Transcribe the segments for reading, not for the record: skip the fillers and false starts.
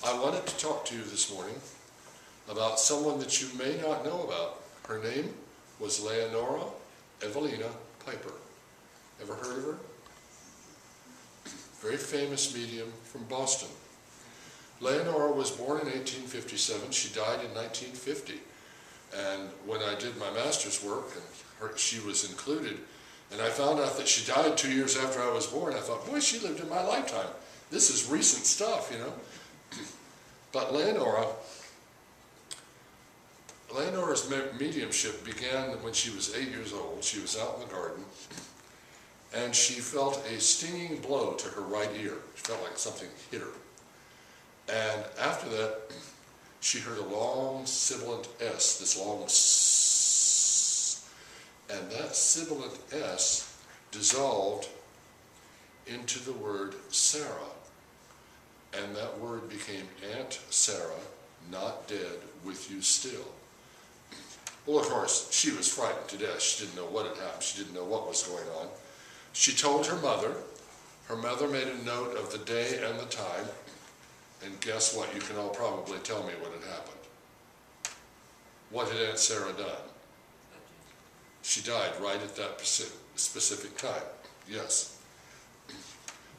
I wanted to talk to you this morning about someone that you may not know about. Her name was Leonora Eveline Piper. Ever heard of her? Very famous medium from Boston. Leonora was born in 1857. She died in 1950. And when I did my master's work, and she was included, and I found out that she died 2 years after I was born, I thought, boy, she lived in my lifetime. This is recent stuff, you know. But Leonora's mediumship began when she was 8 years old. She was out in the garden, and she felt a stinging blow to her right ear. She felt like something hit her. And after that, she heard a long sibilant S, this long S, and that sibilant S dissolved into the word Sarah. And that word became Aunt Sarah, not dead, with you still. Well, of course, she was frightened to death. She didn't know what had happened. She didn't know what was going on. She told her mother. Her mother made a note of the day and the time. And guess what? You can all probably tell me what had happened. What had Aunt Sarah done? She died right at that specific time. Yes.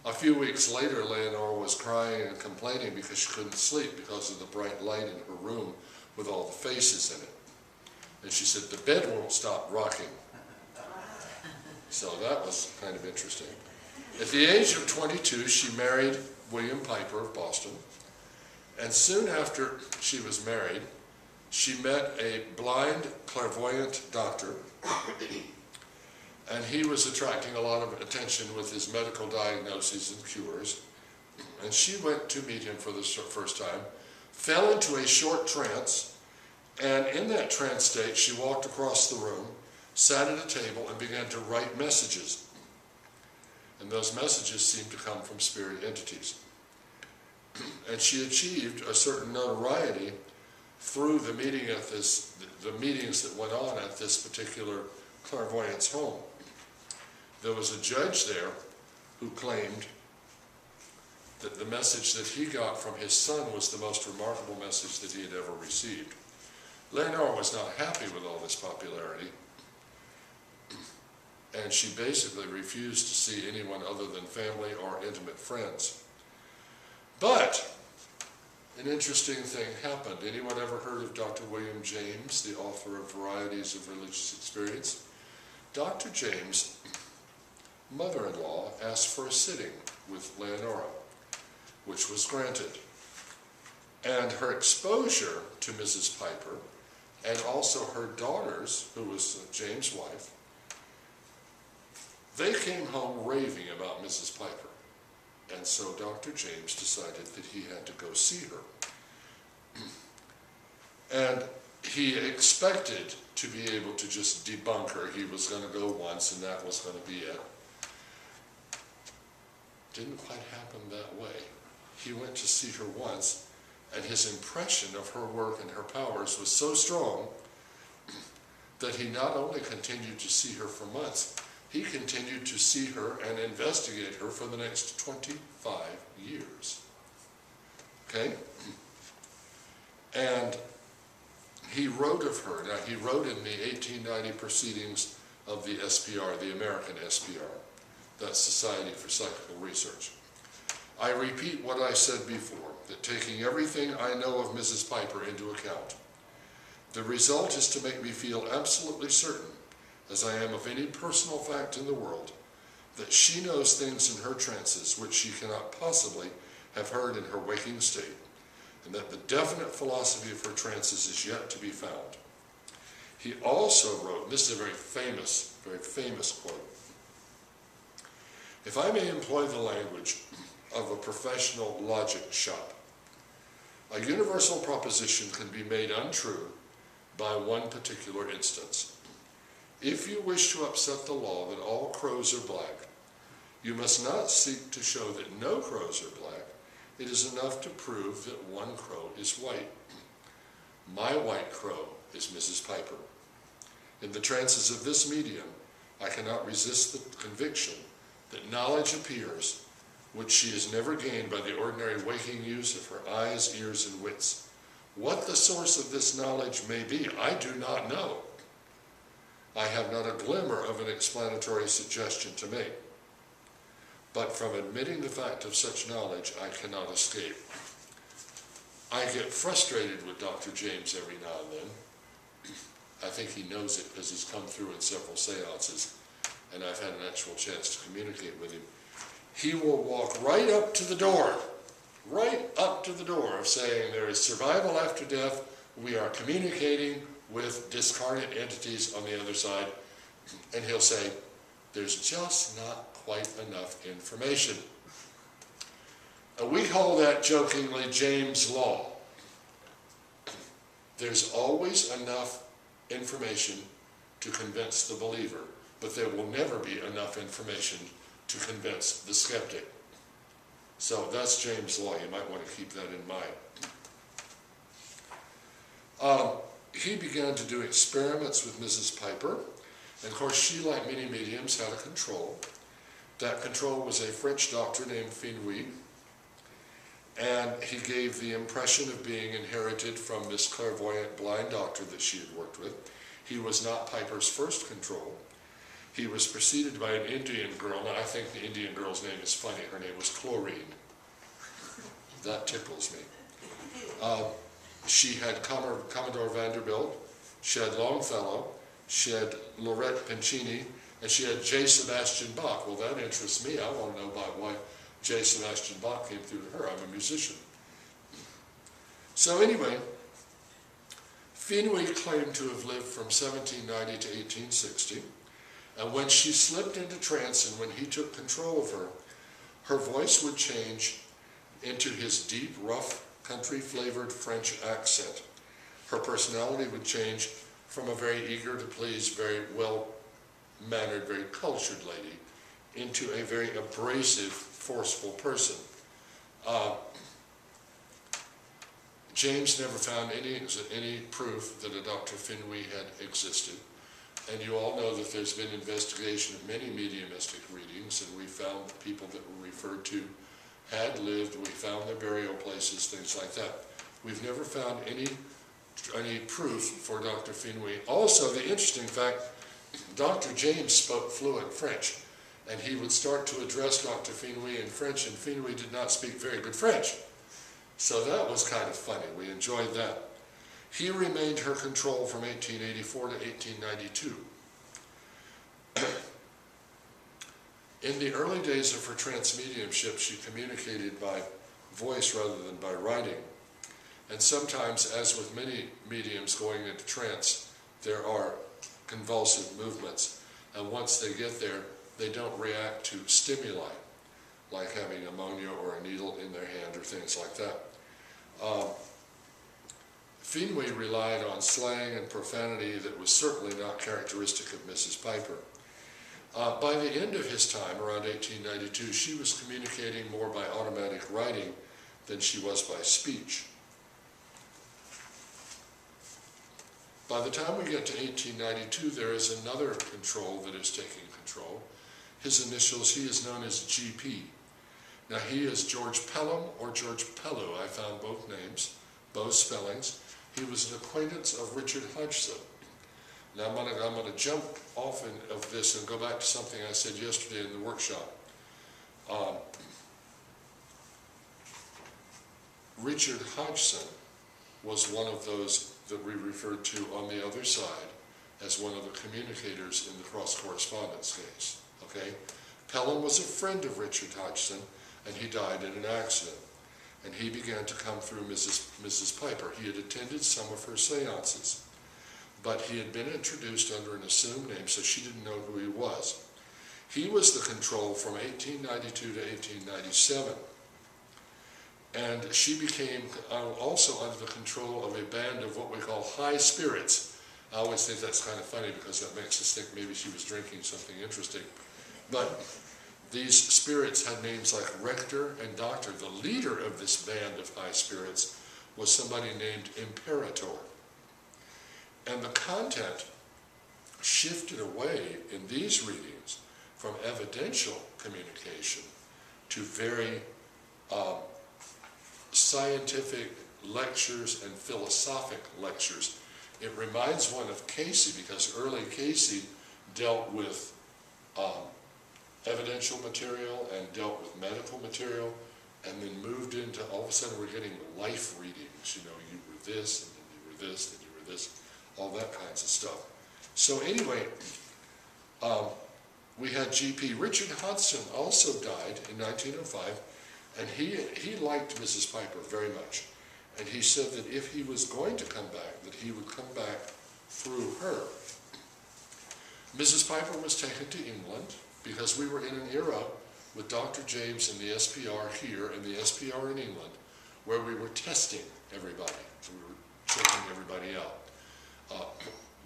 A few weeks later, Leonora was crying and complaining because she couldn't sleep because of the bright light in her room with all the faces in it. And she said, the bed won't stop rocking. So that was kind of interesting. At the age of 22, she married William Piper of Boston. And soon after she was married, she met a blind clairvoyant doctor. And he was attracting a lot of attention with his medical diagnoses and cures. And she went to meet him for the first time, fell into a short trance, and in that trance state, she walked across the room, sat at a table, and began to write messages. And those messages seemed to come from spirit entities. And she achieved a certain notoriety through the meetings that went on at this particular clairvoyant's home. There was a judge there who claimed that the message that he got from his son was the most remarkable message that he had ever received. Leonora was not happy with all this popularity, and she basically refused to see anyone other than family or intimate friends. But an interesting thing happened. Anyone ever heard of Dr. William James, the author of Varieties of Religious Experience? Dr. James' mother-in-law asked for a sitting with Leonora, which was granted. And her exposure to Mrs. Piper, and also her daughters, who was James' wife, they came home raving about Mrs. Piper. And so Dr. James decided that he had to go see her. And he expected to be able to just debunk her. He was going to go once and that was going to be it. Didn't quite happen that way. He went to see her once, and his impression of her work and her powers was so strong that he not only continued to see her for months, he continued to see her and investigate her for the next 25 years. Okay? And he wrote of her. Now, he wrote in the 1890 proceedings of the SPR, the American SPR, that's Society for Psychical Research. I repeat what I said before, that taking everything I know of Mrs. Piper into account, the result is to make me feel absolutely certain, as I am of any personal fact in the world, that she knows things in her trances which she cannot possibly have heard in her waking state, and that the definite philosophy of her trances is yet to be found. He also wrote, and this is a very famous quote, if I may employ the language of a professional logic shop, a universal proposition can be made untrue by one particular instance. If you wish to upset the law that all crows are black, you must not seek to show that no crows are black. It is enough to prove that one crow is white. My white crow is Mrs. Piper. In the trances of this medium, I cannot resist the conviction that knowledge appears which she has never gained by the ordinary waking use of her eyes, ears, and wits. What the source of this knowledge may be, I do not know. I have not a glimmer of an explanatory suggestion to make. But from admitting the fact of such knowledge, I cannot escape. I get frustrated with Dr. James every now and then. I think he knows it because he's come through in several seances, and I've had an actual chance to communicate with him. He will walk right up to the door of saying there is survival after death, we are communicating with discarnate entities on the other side, and he'll say, there's just not quite enough information. We call that jokingly James' Law. There's always enough information to convince the believer, but there will never be enough information to convince the skeptic. So that's James' Law. You might want to keep that in mind. He began to do experiments with Mrs. Piper, and of course she, like many mediums, had a control. That control was a French doctor named Finouille, and he gave the impression of being inherited from this clairvoyant blind doctor that she had worked with. He was not Piper's first control. He was preceded by an Indian girl. Now, I think the Indian girl's name is funny. Her name was Chlorine. That tickles me. She had Commodore Vanderbilt, she had Longfellow, she had Lorette Pincini, and she had J. Sebastian Bach. Well, that interests me. I want to know about why J. Sebastian Bach came through to her. I'm a musician. So anyway, Finouille claimed to have lived from 1790 to 1860, and when she slipped into trance and when he took control of her, her voice would change into his deep, rough, country-flavored French accent. Her personality would change from a very eager to please, very well-mannered, very cultured lady into a very abrasive, forceful person. James never found any proof that a Dr. Finouille had existed. And you all know that there's been investigation of many mediumistic readings, and we found the people that were referred to had lived. We found their burial places, things like that. We've never found any proof for Dr. Finouille. Also, the interesting fact, Dr. James spoke fluent French, and he would start to address Dr. Finouille in French, and Finouille did not speak very good French. So that was kind of funny. We enjoyed that. He remained her control from 1884 to 1892. In the early days of her trance mediumship, she communicated by voice rather than by writing. And sometimes, as with many mediums going into trance, there are convulsive movements. And once they get there, they don't react to stimuli, like having ammonia or a needle in their hand or things like that. Finouille relied on slang and profanity that was certainly not characteristic of Mrs. Piper. By the end of his time, around 1892, she was communicating more by automatic writing than she was by speech. By the time we get to 1892, there is another control that is taking control. His initials, he is known as GP. Now, he is George Pelham or George Pellew. I found both names, both spellings. He was an acquaintance of Richard Hodgson. Now, I'm going to jump off of this and go back to something I said yesterday in the workshop. Richard Hodgson was one of those that we referred to on the other side as one of the communicators in the cross-correspondence case. Okay? Pelham was a friend of Richard Hodgson, and he died in an accident. And he began to come through Mrs. Piper. He had attended some of her seances, but he had been introduced under an assumed name, so she didn't know who he was. He was the control from 1892 to 1897. And she became also under the control of a band of what we call high spirits. I always think that's kind of funny because that makes us think maybe she was drinking something interesting. But these spirits had names like Rector and Doctor. The leader of this band of high spirits was somebody named Imperator. And the content shifted away in these readings from evidential communication to very scientific lectures and philosophic lectures. It reminds one of Casey, because early Casey dealt with evidential material and dealt with medical material, and then moved into, all of a sudden we're getting life readings, you know, you were this, and then you were this, and you were this, all that kinds of stuff. So anyway, we had GP. Richard Hodgson also died in 1905, and he liked Mrs. Piper very much. And he said that if he was going to come back, that he would come back through her. Mrs. Piper was taken to England because we were in an era with Dr. James and the SPR here and the SPR in England, where we were testing everybody. We were checking everybody out.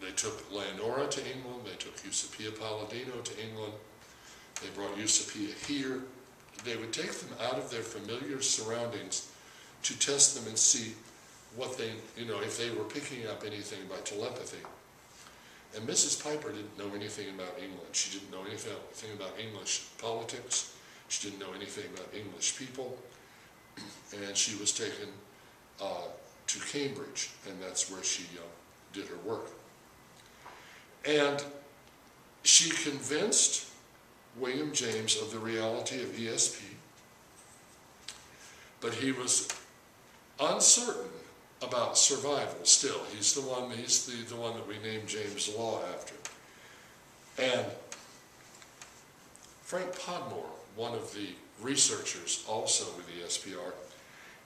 They took Leonora to England, they took Eusapia Palladino to England, they brought Eusapia here. They would take them out of their familiar surroundings to test them and see what they, you know, if they were picking up anything by telepathy. And Mrs. Piper didn't know anything about England. She didn't know anything about English politics. She didn't know anything about English people. And she was taken to Cambridge, and that's where she did her work. And she convinced William James of the reality of ESP, but he was uncertain about survival still. He's the one that we named James Law after. And Frank Podmore, one of the researchers also with the SPR,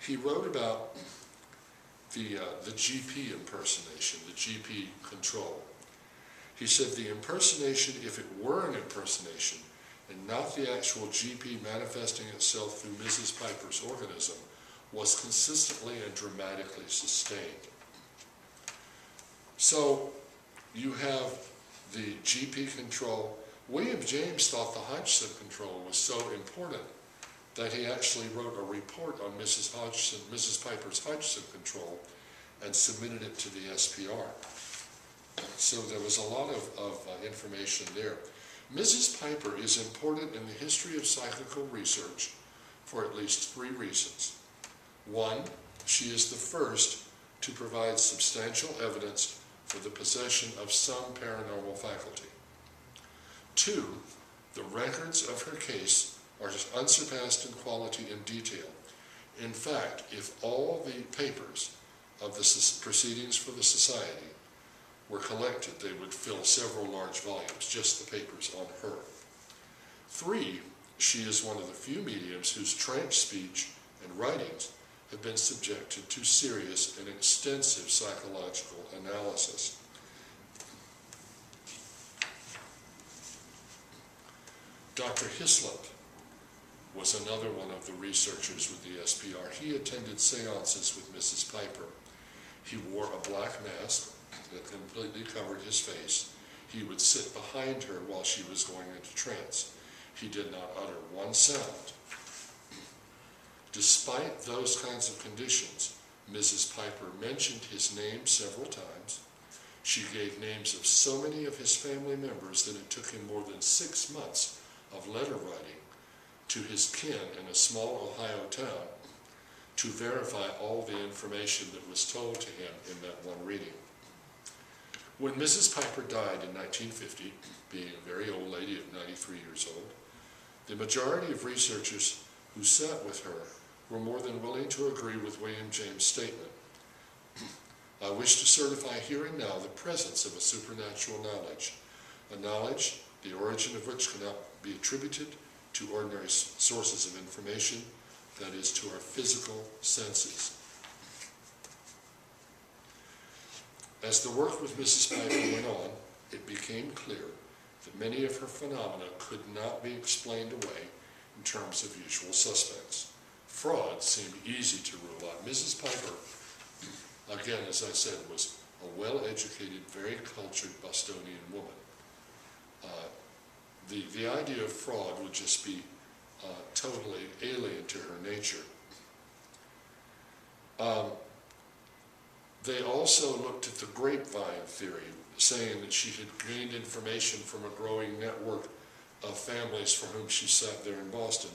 he wrote about the GP impersonation, the GP control. He said the impersonation, if it were an impersonation, and not the actual GP manifesting itself through Mrs. Piper's organism, was consistently and dramatically sustained. So you have the GP control. William James thought the Hodgson control was so important that he actually wrote a report on Mrs. Piper's Hodgson control and submitted it to the SPR. So there was a lot of information there. Mrs. Piper is important in the history of psychical research for at least 3 reasons. 1, she is the first to provide substantial evidence for the possession of some paranormal faculty. 2, the records of her case are unsurpassed in quality and detail. In fact, if all the papers of the proceedings for the society were collected, they would fill several large volumes, just the papers on her. 3, she is one of the few mediums whose tranche speech and writings have been subjected to serious and extensive psychological analysis. Dr. Hislop was another one of the researchers with the SPR. He attended seances with Mrs. Piper. He wore a black mask that completely covered his face. He would sit behind her while she was going into trance. He did not utter one sound. Despite those kinds of conditions, Mrs. Piper mentioned his name several times. She gave names of so many of his family members that it took him more than 6 months of letter writing to his kin in a small Ohio town to verify all the information that was told to him in that one reading. When Mrs. Piper died in 1950, being a very old lady of 93 years old, the majority of researchers who sat with her were more than willing to agree with William James' statement. I wish to certify here and now the presence of a supernatural knowledge, a knowledge the origin of which cannot be attributed to ordinary sources of information, that is, to our physical senses. As the work with Mrs. Piper went on, it became clear that many of her phenomena could not be explained away in terms of usual suspects. Fraud seemed easy to rule out. Mrs. Piper, again, as I said, was a well-educated, very cultured Bostonian woman. The idea of fraud would just be totally alien to her nature. They also looked at the grapevine theory, saying that she had gained information from a growing network of families for whom she sat there in Boston.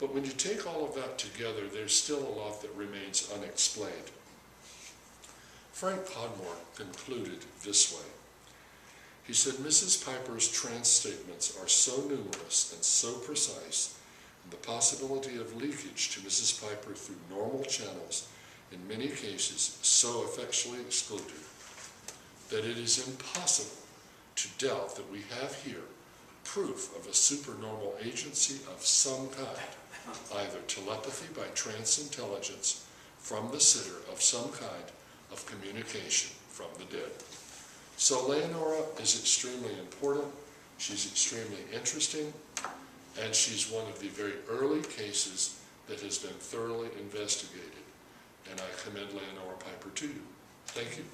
But when you take all of that together, there's still a lot that remains unexplained. Frank Podmore concluded this way. He said, Mrs. Piper's trance statements are so numerous and so precise, and the possibility of leakage to Mrs. Piper through normal channels in many cases so effectually excluded, that it is impossible to doubt that we have here proof of a supernormal agency of some kind, either telepathy by trance intelligence from the sitter of some kind of communication from the dead. So Leonora is extremely important, she's extremely interesting, and she's one of the very early cases that has been thoroughly investigated. And I commend Leonora Piper to you. Thank you.